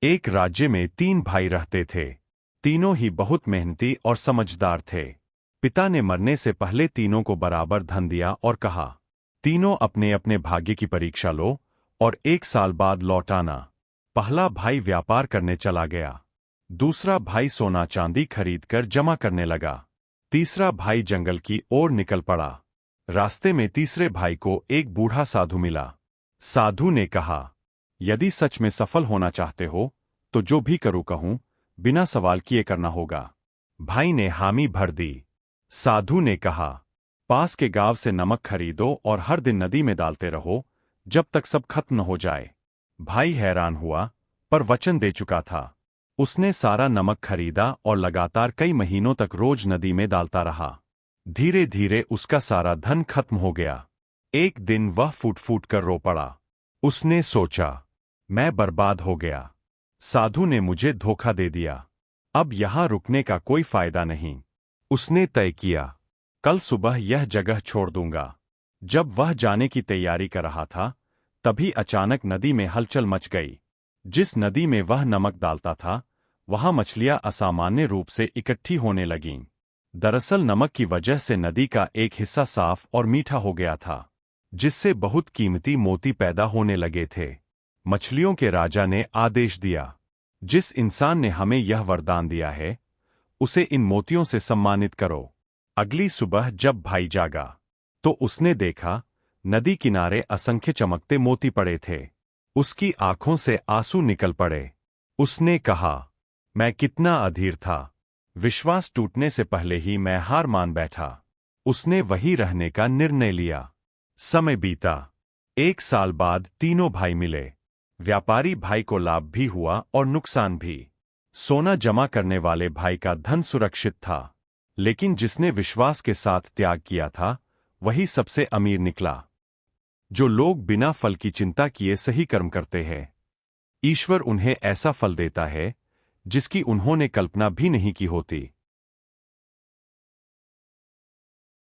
एक राज्य में 3 भाई रहते थे। तीनों ही बहुत मेहनती और समझदार थे। पिता ने मरने से पहले तीनों को बराबर धन दिया और कहा, तीनों अपने अपने भाग्य की परीक्षा लो और 1 साल बाद लौट आना। पहला भाई व्यापार करने चला गया। दूसरा भाई सोना चांदी खरीदकर जमा करने लगा। तीसरा भाई जंगल की ओर निकल पड़ा। रास्ते में तीसरे भाई को एक बूढ़ा साधु मिला। साधु ने कहा, यदि सच में सफल होना चाहते हो तो जो भी करूं कहूं बिना सवाल किए करना होगा। भाई ने हामी भर दी। साधु ने कहा, पास के गांव से नमक खरीदो और हर दिन नदी में डालते रहो जब तक सब खत्म न हो जाए। भाई हैरान हुआ, पर वचन दे चुका था। उसने सारा नमक खरीदा और लगातार कई महीनों तक रोज नदी में डालता रहा। धीरे धीरे उसका सारा धन खत्म हो गया। एक दिन वह फूट फूट कर रो पड़ा। उसने सोचा, मैं बर्बाद हो गया। साधु ने मुझे धोखा दे दिया। अब यहां रुकने का कोई फायदा नहीं। उसने तय किया, कल सुबह यह जगह छोड़ दूंगा। जब वह जाने की तैयारी कर रहा था, तभी अचानक नदी में हलचल मच गई। जिस नदी में वह नमक डालता था, वहां मछलियां असामान्य रूप से इकट्ठी होने लगीं। दरअसल नमक की वजह से नदी का एक हिस्सा साफ और मीठा हो गया था, जिससे बहुत कीमती मोती पैदा होने लगे थे। मछलियों के राजा ने आदेश दिया, जिस इंसान ने हमें यह वरदान दिया है, उसे इन मोतियों से सम्मानित करो। अगली सुबह जब भाई जागा, तो उसने देखा, नदी किनारे असंख्य चमकते मोती पड़े थे। उसकी आंखों से आंसू निकल पड़े। उसने कहा, मैं कितना अधीर था। विश्वास टूटने से पहले ही मैं हार मान बैठा। उसने वहीं रहने का निर्णय लिया। समय बीता। 1 साल बाद तीनों भाई मिले। व्यापारी भाई को लाभ भी हुआ और नुकसान भी। सोना जमा करने वाले भाई का धन सुरक्षित था, लेकिन जिसने विश्वास के साथ त्याग किया था, वही सबसे अमीर निकला। जो लोग बिना फल की चिंता किए सही कर्म करते हैं, ईश्वर उन्हें ऐसा फल देता है जिसकी उन्होंने कल्पना भी नहीं की होती।